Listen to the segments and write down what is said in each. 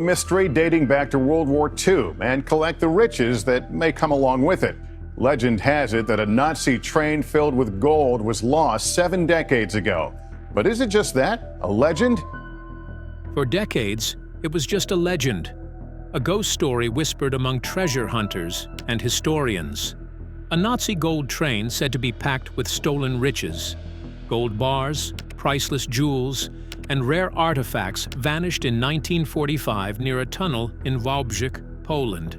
Mystery dating back to World War II and collect the riches that may come along with it. Legend has it that a Nazi train filled with gold was lost 7 decades ago. But is it just that? A legend? For decades, it was just a legend. A ghost story whispered among treasure hunters and historians. A Nazi gold train said to be packed with stolen riches. Gold bars, priceless jewels, and rare artifacts vanished in 1945 near a tunnel in Wałbrzych, Poland.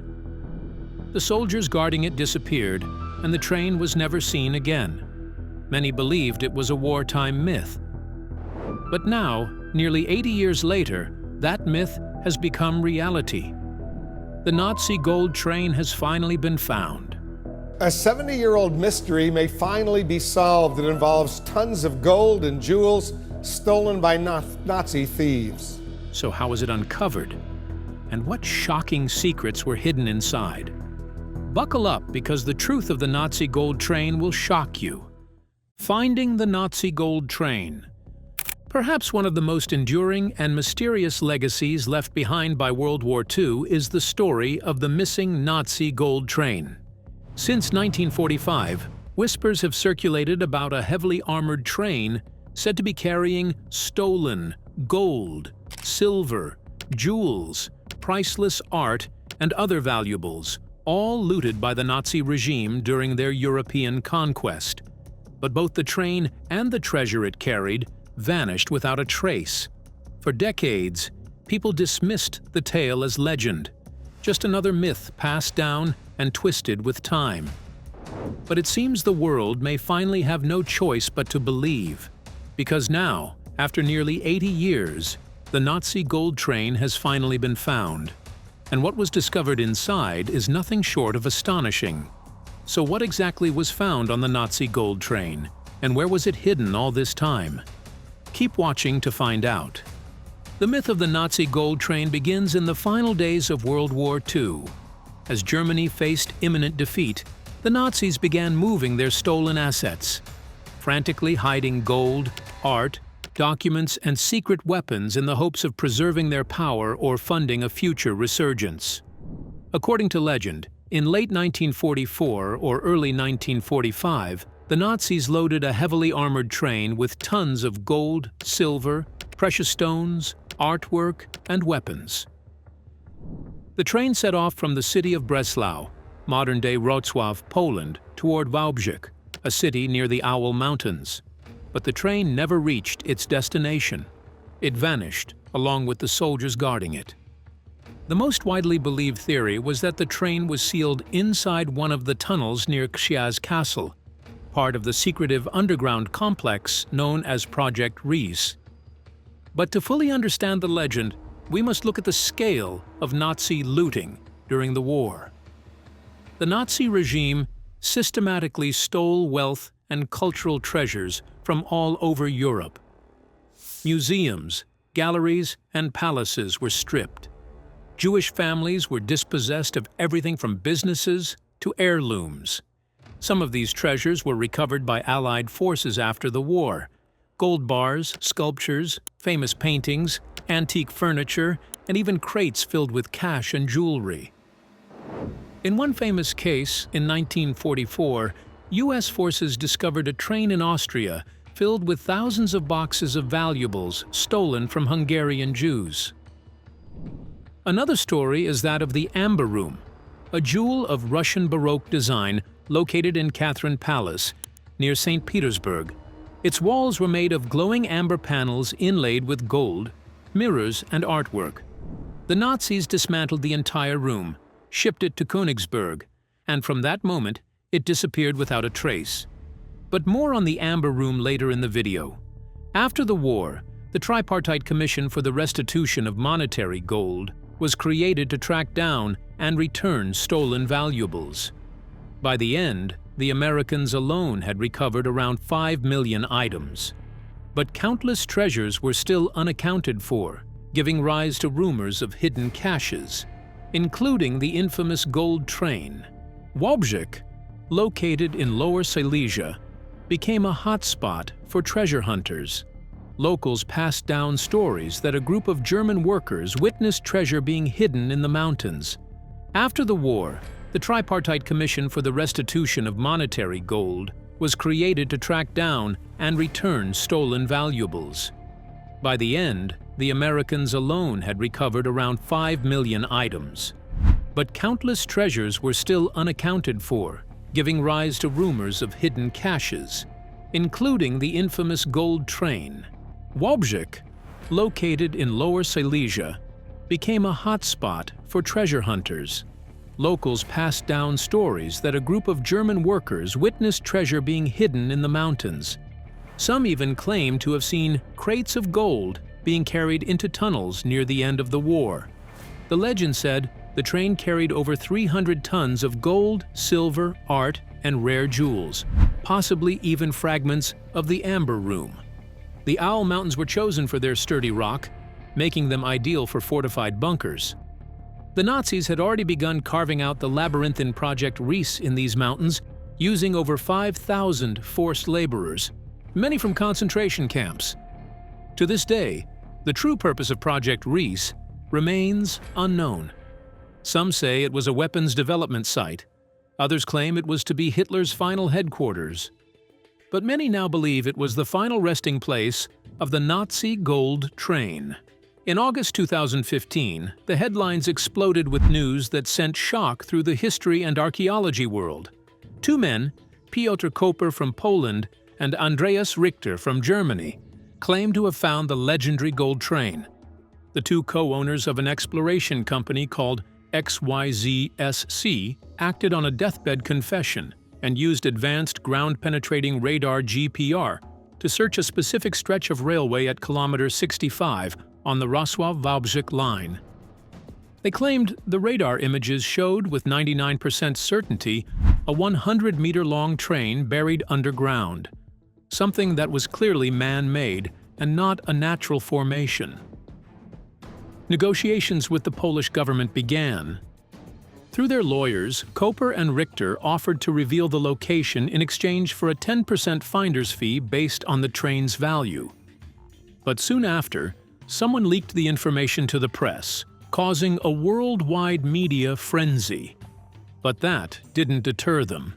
The soldiers guarding it disappeared, and the train was never seen again. Many believed it was a wartime myth. But now, nearly 80 years later, that myth has become reality. The Nazi gold train has finally been found. A 70-year-old mystery may finally be solved that involves tons of gold and jewels stolen by Nazi thieves. So how was it uncovered? And what shocking secrets were hidden inside? Buckle up, because the truth of the Nazi gold train will shock you. Finding the Nazi gold train. Perhaps one of the most enduring and mysterious legacies left behind by World War II is the story of the missing Nazi gold train. Since 1945, whispers have circulated about a heavily armored train said to be carrying stolen gold, silver, jewels, priceless art, and other valuables, all looted by the Nazi regime during their European conquest. But both the train and the treasure it carried vanished without a trace. For decades, people dismissed the tale as legend, just another myth passed down and twisted with time. But it seems the world may finally have no choice but to believe. Because now, after nearly 80 years, the Nazi gold train has finally been found. And what was discovered inside is nothing short of astonishing. So what exactly was found on the Nazi gold train? And where was it hidden all this time? Keep watching to find out. The myth of the Nazi gold train begins in the final days of World War II. As Germany faced imminent defeat, the Nazis began moving their stolen assets, frantically hiding gold, art, documents, and secret weapons in the hopes of preserving their power or funding a future resurgence. According to legend, in late 1944 or early 1945, the Nazis loaded a heavily armored train with tons of gold, silver, precious stones, artwork, and weapons. The train set off from the city of Breslau, modern-day Wrocław, Poland, toward Wałbrzych, a city near the Owl Mountains. But the train never reached its destination. It vanished, along with the soldiers guarding it. The most widely believed theory was that the train was sealed inside one of the tunnels near Książ Castle, part of the secretive underground complex known as Project Reese. But to fully understand the legend, we must look at the scale of Nazi looting during the war. The Nazi regime systematically stole wealth and cultural treasures from all over Europe. Museums, galleries, and palaces were stripped. Jewish families were dispossessed of everything from businesses to heirlooms. Some of these treasures were recovered by Allied forces after the war: gold bars, sculptures, famous paintings, antique furniture, and even crates filled with cash and jewelry. In one famous case, in 1944, U.S. forces discovered a train in Austria filled with thousands of boxes of valuables stolen from Hungarian Jews. Another story is that of the Amber Room, a jewel of Russian Baroque design located in Catherine Palace, near St. Petersburg. Its walls were made of glowing amber panels inlaid with gold, mirrors, and artwork. The Nazis dismantled the entire room, shipped it to Königsberg, and from that moment, it disappeared without a trace. But more on the Amber Room later in the video. After the war, the Tripartite Commission for the Restitution of Monetary Gold was created to track down and return stolen valuables. By the end, the Americans alone had recovered around 5 million items. But countless treasures were still unaccounted for, giving rise to rumors of hidden caches, including the infamous gold train. Wałbrzych, located in Lower Silesia, became a hotspot for treasure hunters. locals passed down stories that a group of German workers witnessed treasure being hidden in the mountains. After the war, the Tripartite Commission for the Restitution of Monetary Gold was created to track down and return stolen valuables. By the end, the Americans alone had recovered around 5 million items. But countless treasures were still unaccounted for, giving rise to rumors of hidden caches, including the infamous gold train. Wałbrzych, located in Lower Silesia, became a hotspot for treasure hunters. Locals passed down stories that a group of German workers witnessed treasure being hidden in the mountains. Some even claimed to have seen crates of gold being carried into tunnels near the end of the war. The legend said the train carried over 300 tons of gold, silver, art, and rare jewels, possibly even fragments of the Amber Room. The Owl Mountains were chosen for their sturdy rock, making them ideal for fortified bunkers. The Nazis had already begun carving out the labyrinthine Project Reese in these mountains, using over 5,000 forced laborers, many from concentration camps. To this day, the true purpose of Project Reese remains unknown. Some say it was a weapons development site. Others claim it was to be Hitler's final headquarters. But many now believe it was the final resting place of the Nazi gold train. In August 2015, the headlines exploded with news that sent shock through the history and archaeology world. Two men, Piotr Koper from Poland and Andreas Richter from Germany, claimed to have found the legendary gold train. The two co-owners of an exploration company called XYZSC acted on a deathbed confession and used advanced ground-penetrating radar GPR to search a specific stretch of railway at kilometer 65 on the Wrocław-Wałbrzych line. They claimed the radar images showed with 99% certainty a 100-meter-long train buried underground, something that was clearly man-made and not a natural formation. Negotiations with the Polish government began. Through their lawyers, Koper and Richter offered to reveal the location in exchange for a 10% finder's fee based on the train's value. But soon after, someone leaked the information to the press, causing a worldwide media frenzy. But that didn't deter them.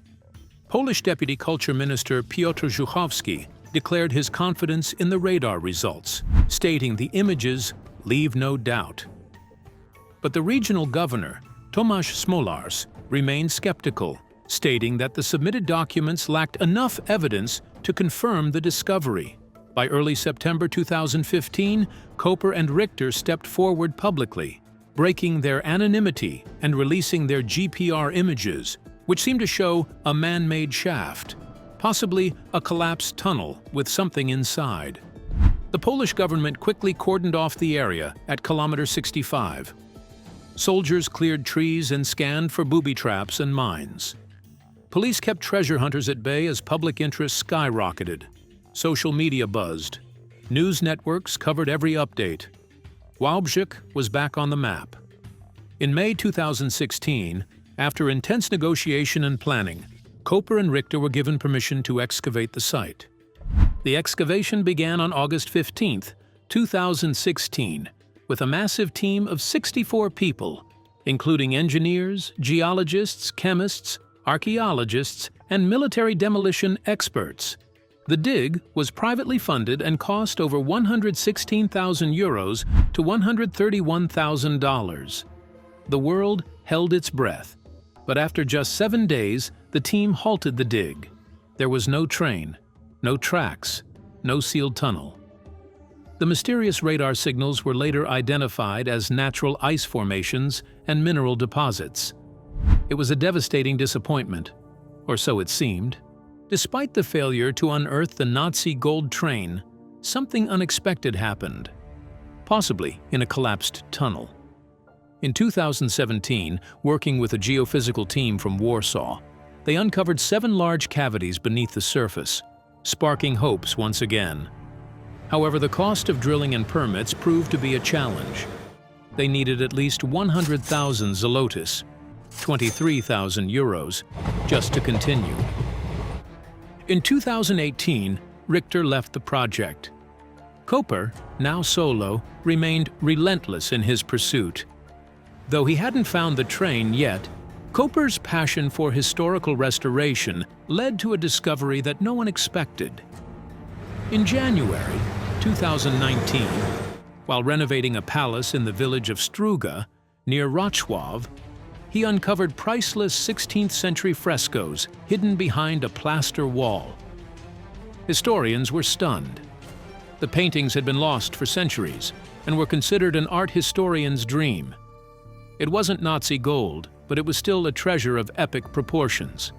Polish Deputy Culture Minister Piotr Żuchowski declared his confidence in the radar results, stating the images leave no doubt. But the regional governor, Tomasz Smolars, remained skeptical, stating that the submitted documents lacked enough evidence to confirm the discovery. By early September 2015, Koper and Richter stepped forward publicly, breaking their anonymity and releasing their GPR images, which seemed to show a man-made shaft, possibly a collapsed tunnel with something inside. The Polish government quickly cordoned off the area at kilometer 65. Soldiers cleared trees and scanned for booby traps and mines. Police kept treasure hunters at bay as public interest skyrocketed. Social media buzzed. News networks covered every update. Wałbrzych was back on the map. In May 2016, after intense negotiation and planning, Koper and Richter were given permission to excavate the site. The excavation began on August 15, 2016, with a massive team of 64 people, including engineers, geologists, chemists, archaeologists, and military demolition experts. The dig was privately funded and cost over €116,000 to $131,000. The world held its breath, but after just 7 days, the team halted the dig. There was no train, no tracks, no sealed tunnel. The mysterious radar signals were later identified as natural ice formations and mineral deposits. It was a devastating disappointment, or so it seemed. Despite the failure to unearth the Nazi gold train, something unexpected happened, possibly in a collapsed tunnel. In 2017, working with a geophysical team from Warsaw, they uncovered 7 large cavities beneath the surface, sparking hopes once again. However, the cost of drilling and permits proved to be a challenge. They needed at least 100,000 zlotus, €23,000, just to continue. In 2018, Richter left the project. Koper, now solo, remained relentless in his pursuit. Though he hadn't found the train yet, Koper's passion for historical restoration led to a discovery that no one expected. In January 2019, while renovating a palace in the village of Struga, near Wrocław, he uncovered priceless 16th-century frescoes hidden behind a plaster wall. Historians were stunned. The paintings had been lost for centuries and were considered an art historian's dream. It wasn't Nazi gold, but it was still a treasure of epic proportions.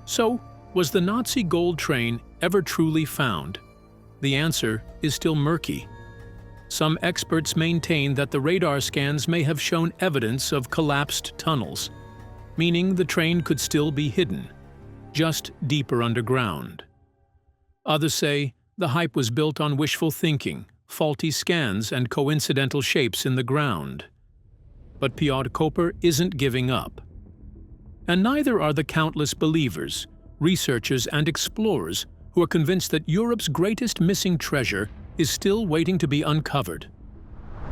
So, was the Nazi gold train ever truly found? The answer is still murky. Some experts maintain that the radar scans may have shown evidence of collapsed tunnels, meaning the train could still be hidden, just deeper underground. Others say the hype was built on wishful thinking, faulty scans, and coincidental shapes in the ground. But Piotr Koper isn't giving up. And neither are the countless believers, researchers, and explorers who are convinced that Europe's greatest missing treasure is still waiting to be uncovered.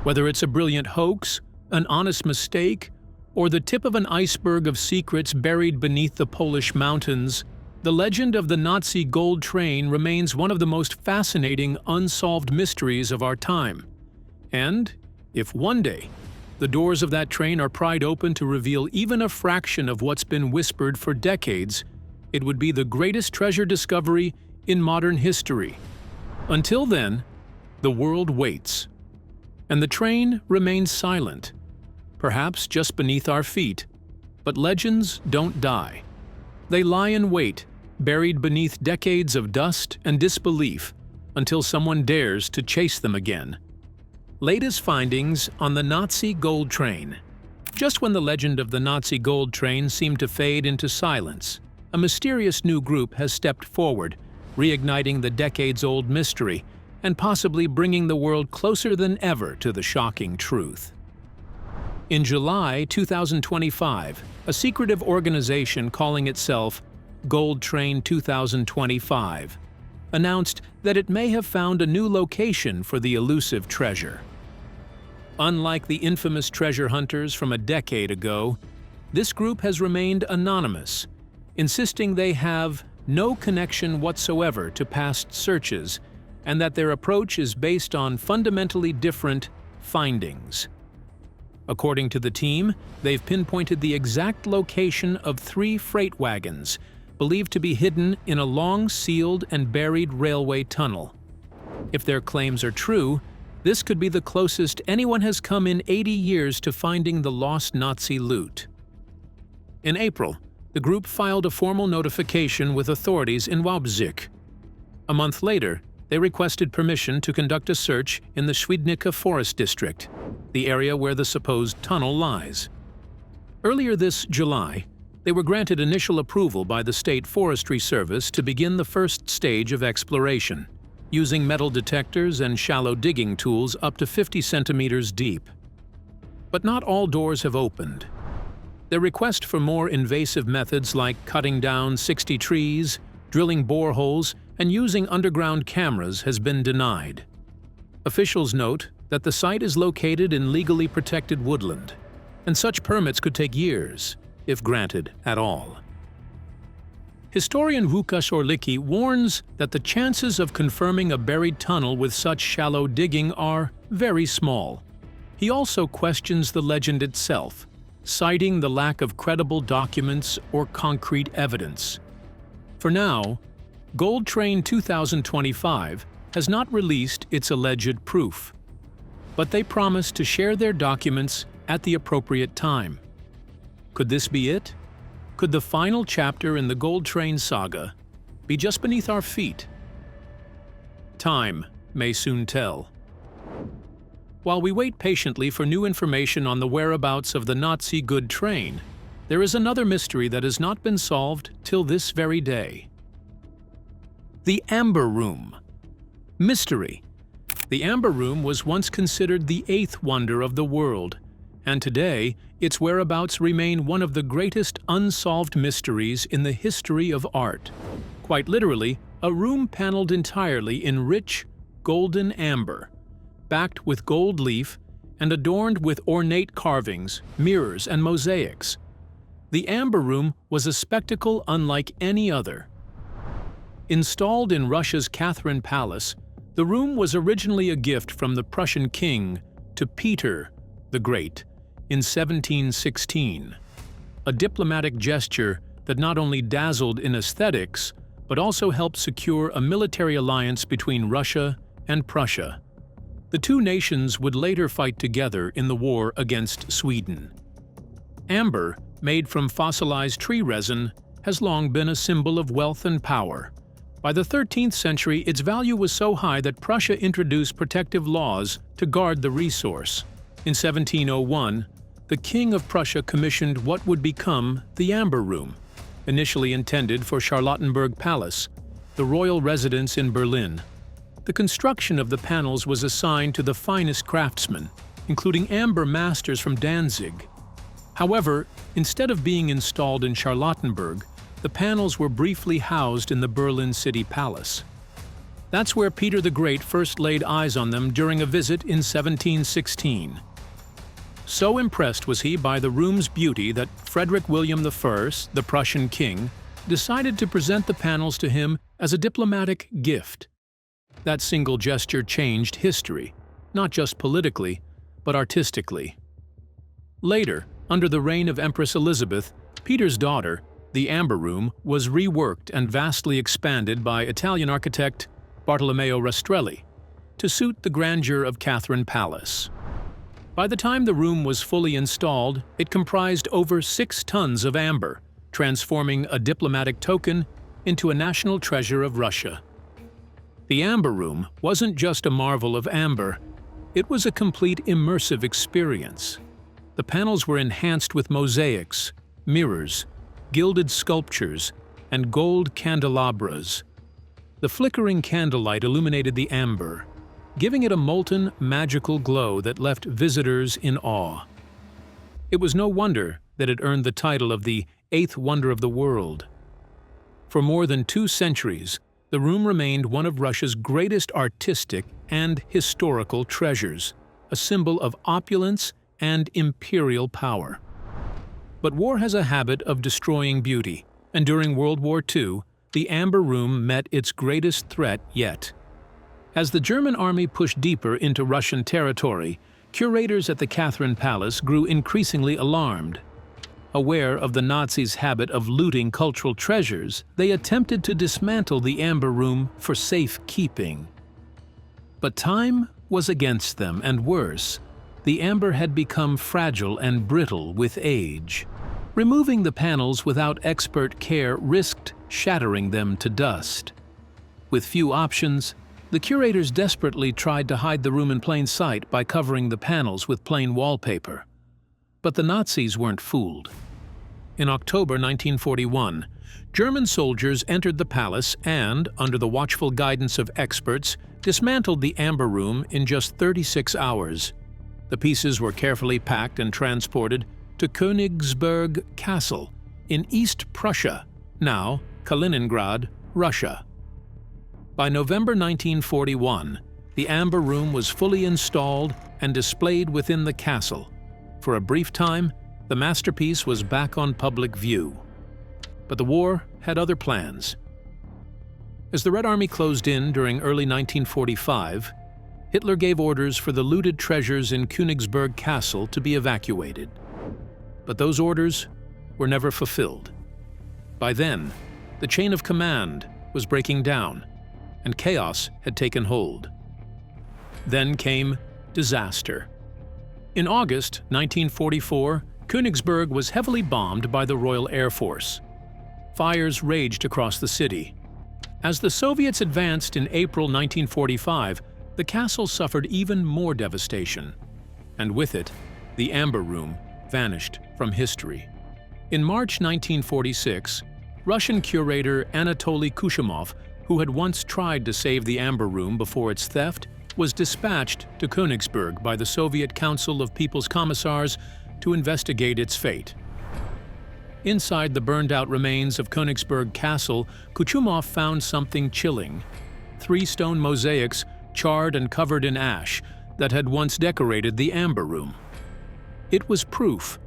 Whether it's a brilliant hoax, an honest mistake, or the tip of an iceberg of secrets buried beneath the Polish mountains, the legend of the Nazi gold train remains one of the most fascinating unsolved mysteries of our time. And if one day the doors of that train are pried open to reveal even a fraction of what's been whispered for decades, it would be the greatest treasure discovery in modern history. Until then, the world waits, and the train remains silent, perhaps just beneath our feet. But legends don't die. They lie in wait, buried beneath decades of dust and disbelief, until someone dares to chase them again. Latest findings on the Nazi gold train. Just when the legend of the Nazi gold train seemed to fade into silence, a mysterious new group has stepped forward, reigniting the decades-old mystery and possibly bringing the world closer than ever to the shocking truth. In July 2025, a secretive organization calling itself Gold Train 2025 announced that it may have found a new location for the elusive treasure. Unlike the infamous treasure hunters from a decade ago, this group has remained anonymous, insisting they have no connection whatsoever to past searches and that their approach is based on fundamentally different findings. According to the team, they've pinpointed the exact location of 3 freight wagons, believed to be hidden in a long sealed and buried railway tunnel. If their claims are true, this could be the closest anyone has come in 80 years to finding the lost Nazi loot. In April, the group filed a formal notification with authorities in Wałbrzych. A month later, they requested permission to conduct a search in the Świdnica Forest District, the area where the supposed tunnel lies. Earlier this July, they were granted initial approval by the State Forestry Service to begin the first stage of exploration, using metal detectors and shallow digging tools up to 50 centimeters deep. But not all doors have opened. Their request for more invasive methods like cutting down 60 trees, drilling boreholes, and using underground cameras has been denied. Officials note that the site is located in legally protected woodland, and such permits could take years, if granted at all. Historian Łukasz Orlicki warns that the chances of confirming a buried tunnel with such shallow digging are very small. He also questions the legend itself, citing the lack of credible documents or concrete evidence. For now, Gold Train 2025 has not released its alleged proof, but they promise to share their documents at the appropriate time. Could this be it? Could the final chapter in the Gold Train saga be just beneath our feet? Time may soon tell. While we wait patiently for new information on the whereabouts of the Nazi good train, there is another mystery that has not been solved till this very day. The Amber Room. Mystery. The Amber Room was once considered the 8th wonder of the world, and today its whereabouts remain one of the greatest unsolved mysteries in the history of art. Quite literally, a room paneled entirely in rich, golden amber, backed with gold leaf and adorned with ornate carvings, mirrors, and mosaics. The Amber Room was a spectacle unlike any other. Installed in Russia's Catherine Palace, the room was originally a gift from the Prussian king to Peter the Great in 1716, a diplomatic gesture that not only dazzled in aesthetics, but also helped secure a military alliance between Russia and Prussia. The two nations would later fight together in the war against Sweden. Amber, made from fossilized tree resin, has long been a symbol of wealth and power. By the 13th century, its value was so high that Prussia introduced protective laws to guard the resource. In 1701, the King of Prussia commissioned what would become the Amber Room, initially intended for Charlottenburg Palace, the royal residence in Berlin. The construction of the panels was assigned to the finest craftsmen, including amber masters from Danzig. However, instead of being installed in Charlottenburg, the panels were briefly housed in the Berlin City Palace. That's where Peter the Great first laid eyes on them during a visit in 1716. So impressed was he by the room's beauty that Frederick William I, the Prussian king, decided to present the panels to him as a diplomatic gift. That single gesture changed history, not just politically, but artistically. Later, under the reign of Empress Elizabeth, Peter's daughter, the Amber Room was reworked and vastly expanded by Italian architect Bartolomeo Rastrelli to suit the grandeur of Catherine Palace. By the time the room was fully installed, it comprised over 6 tons of amber, transforming a diplomatic token into a national treasure of Russia. The Amber Room wasn't just a marvel of amber, it was a complete immersive experience. The panels were enhanced with mosaics, mirrors, gilded sculptures, and gold candelabras. The flickering candlelight illuminated the amber, giving it a molten, magical glow that left visitors in awe. It was no wonder that it earned the title of the 8th wonder of the world. For more than 2 centuries, the room remained one of Russia's greatest artistic and historical treasures, a symbol of opulence and imperial power. But war has a habit of destroying beauty, and during World War II, the Amber Room met its greatest threat yet. As the German army pushed deeper into Russian territory, curators at the Catherine Palace grew increasingly alarmed. Aware of the Nazis' habit of looting cultural treasures, they attempted to dismantle the Amber Room for safekeeping. But time was against them, and worse, the amber had become fragile and brittle with age. Removing the panels without expert care risked shattering them to dust. With few options, the curators desperately tried to hide the room in plain sight by covering the panels with plain wallpaper. But the Nazis weren't fooled. In October 1941, German soldiers entered the palace and, under the watchful guidance of experts, dismantled the Amber Room in just 36 hours. The pieces were carefully packed and transported to Königsberg Castle in East Prussia, now Kaliningrad, Russia. By November 1941, the Amber Room was fully installed and displayed within the castle. For a brief time, the masterpiece was back on public view. But the war had other plans. As the Red Army closed in during early 1945, Hitler gave orders for the looted treasures in Königsberg Castle to be evacuated. But those orders were never fulfilled. By then, the chain of command was breaking down, and chaos had taken hold. Then came disaster. In August 1944, Königsberg was heavily bombed by the Royal Air Force. Fires raged across the city. As the Soviets advanced in April 1945, the castle suffered even more devastation. And with it, the Amber Room vanished from history. In March 1946, Russian curator Anatoly Kushumov, who had once tried to save the Amber Room before its theft, was dispatched to Königsberg by the Soviet Council of People's Commissars to investigate its fate. Inside the burned-out remains of Königsberg Castle, Kuchumov found something chilling: 3 stone mosaics charred and covered in ash, that had once decorated the Amber Room. It was proof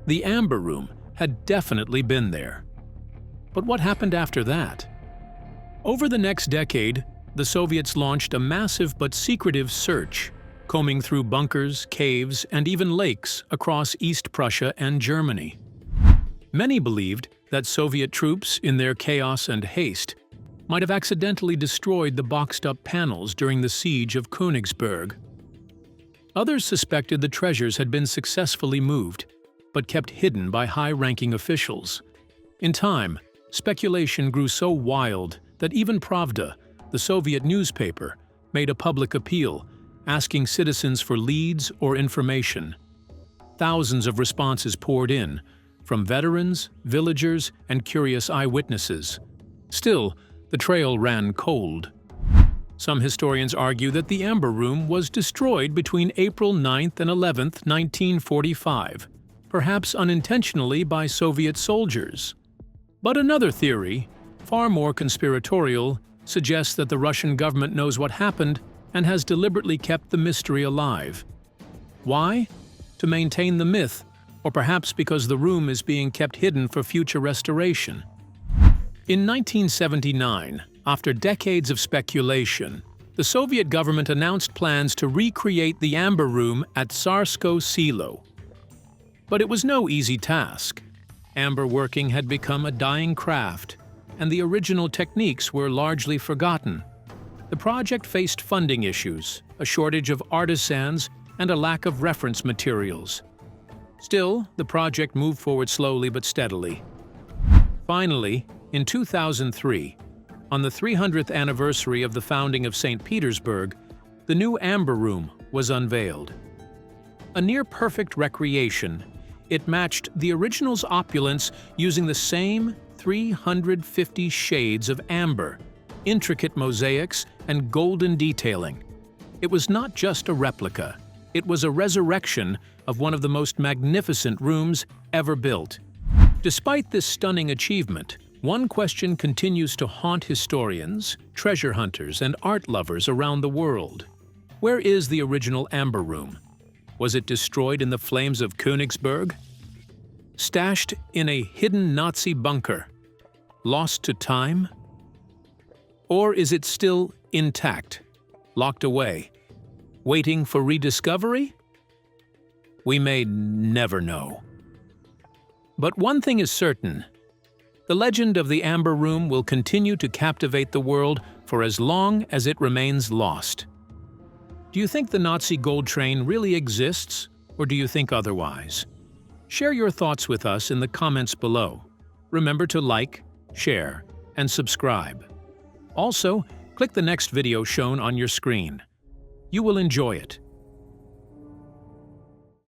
the Amber Room had definitely been there. But what happened after that? Over the next decade, the Soviets launched a massive but secretive search, combing through bunkers, caves, and even lakes across East Prussia and Germany. Many believed that Soviet troops, in their chaos and haste, might have accidentally destroyed the boxed-up panels during the siege of Königsberg. Others suspected the treasures had been successfully moved, but kept hidden by high-ranking officials. In time, speculation grew so wild that even Pravda, the Soviet newspaper, made a public appeal, asking citizens for leads or information. Thousands of responses poured in, from veterans, villagers, and curious eyewitnesses. Still, the trail ran cold. Some historians argue that the Amber Room was destroyed between April 9th and 11th, 1945, perhaps unintentionally by Soviet soldiers. But another theory, far more conspiratorial, suggests that the Russian government knows what happened and has deliberately kept the mystery alive. Why? To maintain the myth, or perhaps because the room is being kept hidden for future restoration. In 1979, after decades of speculation, the Soviet government announced plans to recreate the Amber Room at Tsarskoe Selo. But it was no easy task. Amber working had become a dying craft, and the original techniques were largely forgotten. The project faced funding issues, a shortage of artisans, and a lack of reference materials. Still, the project moved forward slowly but steadily. Finally, in 2003, on the 300th anniversary of the founding of St. Petersburg, the new Amber Room was unveiled. A near-perfect recreation, it matched the original's opulence using the same 350 shades of amber, intricate mosaics, and golden detailing. It was not just a replica, it was a resurrection of one of the most magnificent rooms ever built. Despite this stunning achievement, one question continues to haunt historians, treasure hunters, and art lovers around the world. Where is the original Amber Room? Was it destroyed in the flames of Königsberg? Stashed in a hidden Nazi bunker? Lost to time? Or is it still intact, locked away, waiting for rediscovery? We may never know. But one thing is certain. The legend of the Amber Room will continue to captivate the world for as long as it remains lost. Do you think the Nazi gold train really exists, or do you think otherwise? Share your thoughts with us in the comments below. Remember to like, share, and subscribe. Also, click the next video shown on your screen. You will enjoy it.